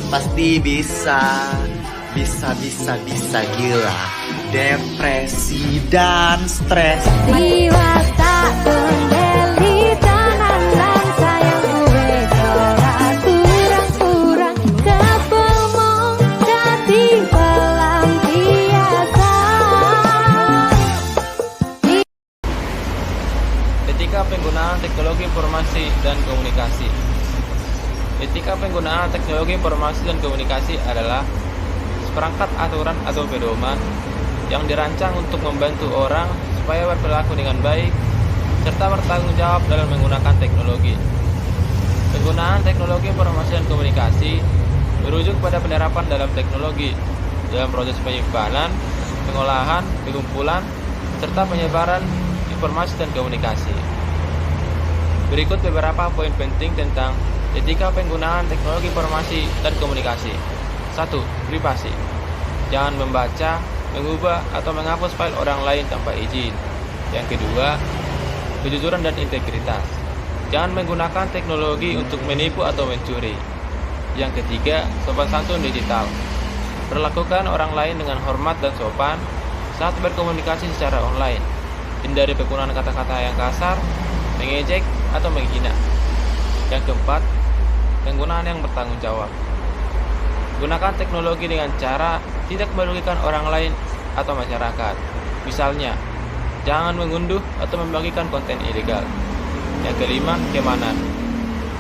pasti bisa. Bisa gila. Depresi dan stres. Dewasa pendelitan alam sayang gue corak kurang-kurang kepemong jadi pelampiasan. Etika penggunaan teknologi informasi dan komunikasi. Etika penggunaan teknologi informasi dan komunikasi adalah seperangkat aturan atau pedoman yang dirancang untuk membantu orang supaya berperilaku dengan baik serta bertanggung jawab dalam menggunakan teknologi. Penggunaan teknologi informasi dan komunikasi merujuk pada penerapan dalam teknologi dalam proses penyimpanan, pengolahan, pengumpulan, serta penyebaran informasi dan komunikasi. Berikut beberapa poin penting tentang etika penggunaan teknologi informasi dan komunikasi. 1. Privasi. Jangan membaca, mengubah, atau menghapus file orang lain tanpa izin. Yang kedua, kejujuran dan integritas. Jangan menggunakan teknologi untuk menipu atau mencuri. Yang ketiga, sopan santun digital. Perlakukan orang lain dengan hormat dan sopan saat berkomunikasi secara online. Hindari penggunaan kata-kata yang kasar, mengejek, atau menghina. Yang keempat, penggunaan yang bertanggung jawab. Gunakan teknologi dengan cara tidak merugikan orang lain atau masyarakat. Misalnya, jangan mengunduh atau membagikan konten ilegal. Yang kelima, keamanan.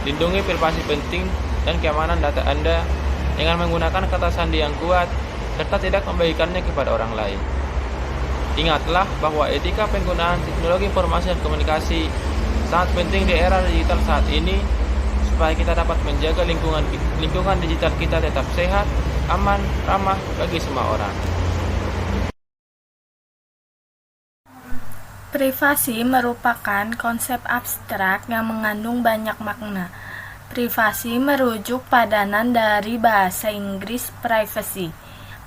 Lindungi privasi penting dan keamanan data Anda dengan menggunakan kata sandi yang kuat serta tidak membagikannya kepada orang lain. Ingatlah bahwa etika penggunaan teknologi informasi dan komunikasi sangat penting di era digital saat ini supaya kita dapat menjaga lingkungan digital kita tetap sehat, aman, ramah bagi semua orang. Privasi merupakan konsep abstrak yang mengandung banyak makna. Privasi merujuk padanan dari bahasa Inggris privacy,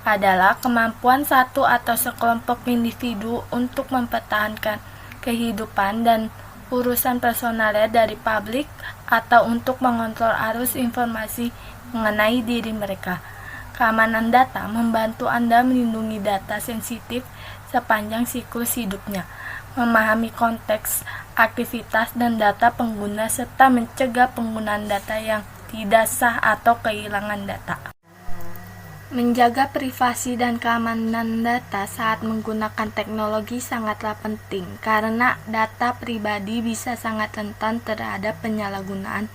adalah kemampuan satu atau sekelompok individu untuk mempertahankan kehidupan dan urusan personalnya dari publik atau untuk mengontrol arus informasi mengenai diri mereka. Keamanan data membantu Anda melindungi data sensitif sepanjang siklus hidupnya, memahami konteks, aktivitas, dan data pengguna, serta mencegah penggunaan data yang tidak sah atau kehilangan data. Menjaga privasi dan keamanan data saat menggunakan teknologi sangatlah penting karena data pribadi bisa sangat rentan terhadap penyalahgunaan.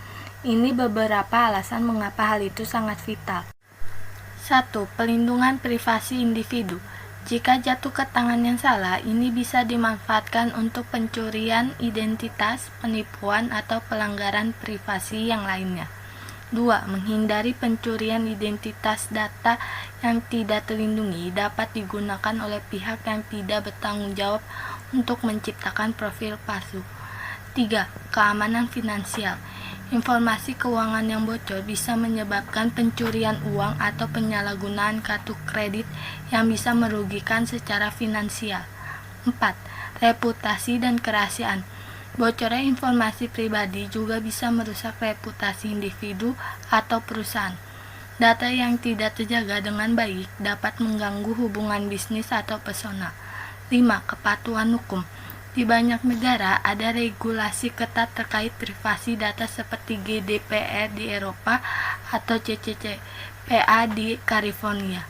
Ini beberapa alasan mengapa hal itu sangat vital. 1. Pelindungan privasi individu. Jika jatuh ke tangan yang salah, ini bisa dimanfaatkan untuk pencurian identitas, penipuan, atau pelanggaran privasi yang lainnya. 2. Menghindari pencurian identitas. Data yang tidak terlindungi dapat digunakan oleh pihak yang tidak bertanggung jawab untuk menciptakan profil palsu. 3. Keamanan finansial. Informasi keuangan yang bocor bisa menyebabkan pencurian uang atau penyalahgunaan kartu kredit yang bisa merugikan secara finansial. 4. Reputasi dan kerahasiaan. Bocornya informasi pribadi juga bisa merusak reputasi individu atau perusahaan. Data yang tidak terjaga dengan baik dapat mengganggu hubungan bisnis atau personal. 5. Kepatuhan hukum. Di banyak negara ada regulasi ketat terkait privasi data seperti GDPR di Eropa atau CCCPA di California.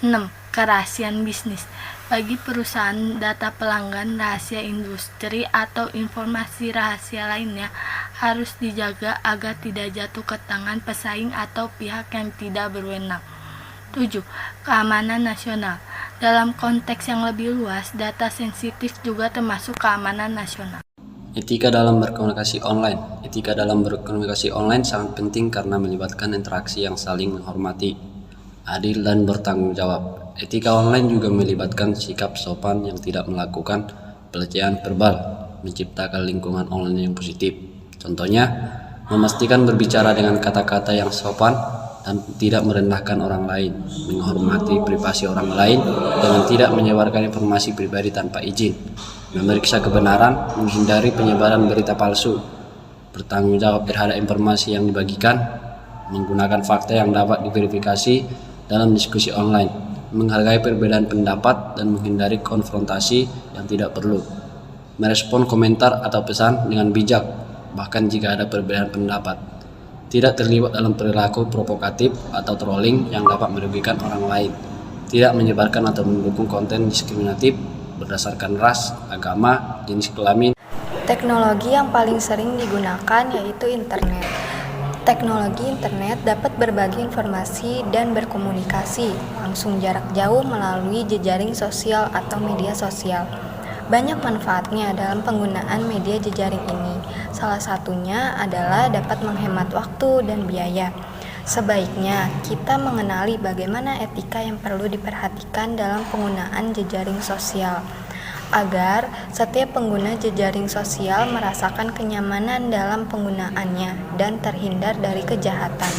6. Kerahasiaan bisnis. Bagi perusahaan, data pelanggan, rahasia industri, atau informasi rahasia lainnya harus dijaga agar tidak jatuh ke tangan pesaing atau pihak yang tidak berwenang. 7. Keamanan nasional. Dalam konteks yang lebih luas, data sensitif juga termasuk keamanan nasional. Etika dalam berkomunikasi online. Etika dalam berkomunikasi online sangat penting karena melibatkan interaksi yang saling menghormati, adil, dan bertanggung jawab. Etika online juga melibatkan sikap sopan yang tidak melakukan pelecehan verbal, menciptakan lingkungan online yang positif. Contohnya, memastikan berbicara dengan kata-kata yang sopan dan tidak merendahkan orang lain, menghormati privasi orang lain dengan tidak menyebarkan informasi pribadi tanpa izin, memeriksa kebenaran, menghindari penyebaran berita palsu, bertanggung jawab terhadap informasi yang dibagikan, menggunakan fakta yang dapat diverifikasi dalam diskusi online, menghargai perbedaan pendapat dan menghindari konfrontasi yang tidak perlu, merespon komentar atau pesan dengan bijak bahkan jika ada perbedaan pendapat, tidak terlibat dalam perilaku provokatif atau trolling yang dapat merugikan orang lain, tidak menyebarkan atau mendukung konten diskriminatif berdasarkan ras, agama, jenis kelamin. Teknologi yang paling sering digunakan yaitu internet. Teknologi internet dapat berbagi informasi dan berkomunikasi langsung jarak jauh melalui jejaring sosial atau media sosial. Banyak manfaatnya dalam penggunaan media jejaring ini. Salah satunya adalah dapat menghemat waktu dan biaya. Sebaiknya kita mengenali bagaimana etika yang perlu diperhatikan dalam penggunaan jejaring sosial, agar setiap pengguna jejaring sosial merasakan kenyamanan dalam penggunaannya dan terhindar dari kejahatan.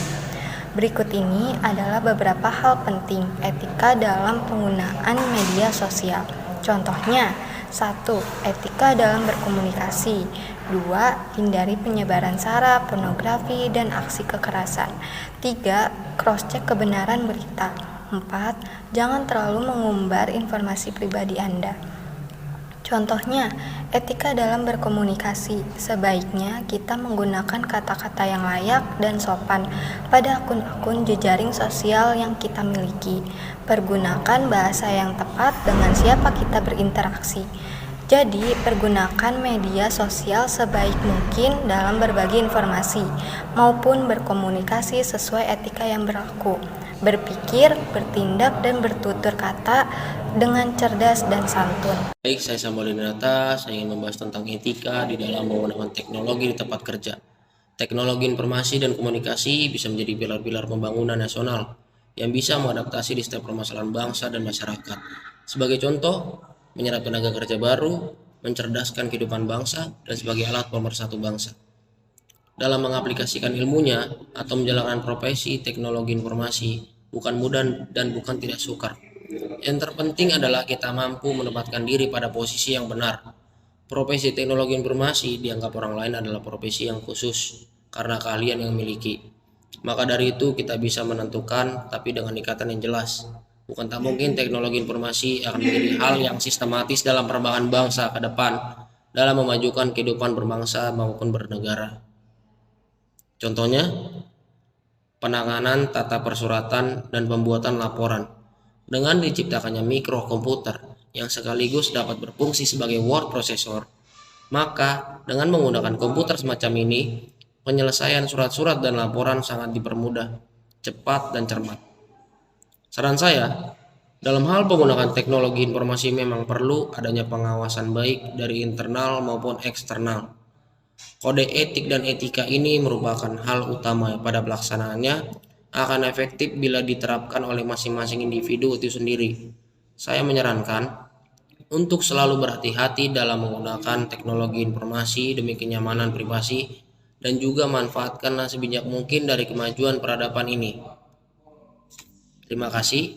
Berikut ini adalah beberapa hal penting etika dalam penggunaan media sosial. Contohnya, 1. Etika dalam berkomunikasi. 2. Hindari penyebaran sara, pornografi, dan aksi kekerasan. 3. Cross-check kebenaran berita. 4. Jangan terlalu mengumbar informasi pribadi Anda. Contohnya, etika dalam berkomunikasi. Sebaiknya kita menggunakan kata-kata yang layak dan sopan pada akun-akun jejaring sosial yang kita miliki. Pergunakan bahasa yang tepat dengan siapa kita berinteraksi. Jadi, pergunakan media sosial sebaik mungkin dalam berbagi informasi maupun berkomunikasi sesuai etika yang berlaku. Berpikir, bertindak, dan bertutur kata dengan cerdas dan santun. Baik, saya Sambolinata. Saya ingin membahas tentang etika di dalam menggunakan teknologi di tempat kerja. Teknologi informasi dan komunikasi bisa menjadi pilar-pilar pembangunan nasional yang bisa mengadaptasi di setiap permasalahan bangsa dan masyarakat. Sebagai contoh, menyerap tenaga kerja baru, mencerdaskan kehidupan bangsa, dan sebagai alat pemersatu bangsa. Dalam mengaplikasikan ilmunya atau menjalankan profesi teknologi informasi bukan mudah dan bukan tidak sukar. Yang terpenting adalah kita mampu menempatkan diri pada posisi yang benar. Profesi teknologi informasi dianggap orang lain adalah profesi yang khusus karena keahlian yang miliki. Maka dari itu kita bisa menentukan tapi dengan ikatan yang jelas. Bukan tak mungkin teknologi informasi akan menjadi hal yang sistematis dalam perkembangan bangsa ke depan dalam memajukan kehidupan berbangsa maupun bernegara. Contohnya, penanganan tata persuratan dan pembuatan laporan. Dengan diciptakannya mikrokomputer yang sekaligus dapat berfungsi sebagai word processor, maka dengan menggunakan komputer semacam ini, penyelesaian surat-surat dan laporan sangat dipermudah, cepat dan cermat. Saran saya, dalam hal penggunaan teknologi informasi memang perlu adanya pengawasan baik dari internal maupun eksternal. Kode etik dan etika ini merupakan hal utama pada pelaksanaannya akan efektif bila diterapkan oleh masing-masing individu itu sendiri. Saya menyarankan untuk selalu berhati-hati dalam menggunakan teknologi informasi demi kenyamanan privasi dan juga manfaatkan sebijak mungkin dari kemajuan peradaban ini. Terima kasih.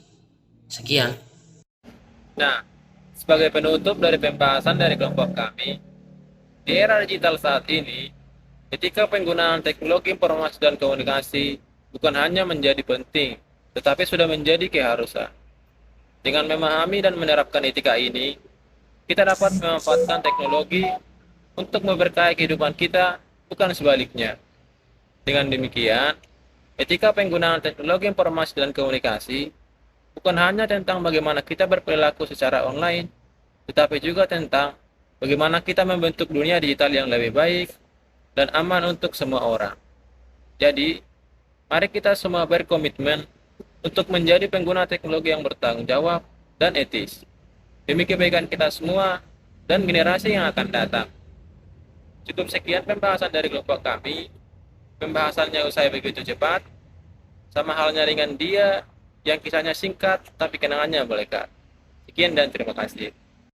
Sekian. Nah, sebagai penutup dari pembahasan dari kelompok kami, di era digital saat ini, etika penggunaan teknologi informasi dan komunikasi bukan hanya menjadi penting, tetapi sudah menjadi keharusan. Dengan memahami dan menerapkan etika ini, kita dapat memanfaatkan teknologi untuk memberkahi kehidupan kita, bukan sebaliknya. Dengan demikian, etika penggunaan teknologi informasi dan komunikasi bukan hanya tentang bagaimana kita berperilaku secara online, tetapi juga tentang bagaimana kita membentuk dunia digital yang lebih baik dan aman untuk semua orang. Jadi, mari kita semua berkomitmen untuk menjadi pengguna teknologi yang bertanggung jawab dan etis, demi kebaikan kita semua dan generasi yang akan datang. Cukup sekian pembahasan dari kelompok kami. Pembahasannya usai begitu cepat, sama halnya dengan dia yang kisahnya singkat tapi kenangannya melekat. Sekian dan terima kasih.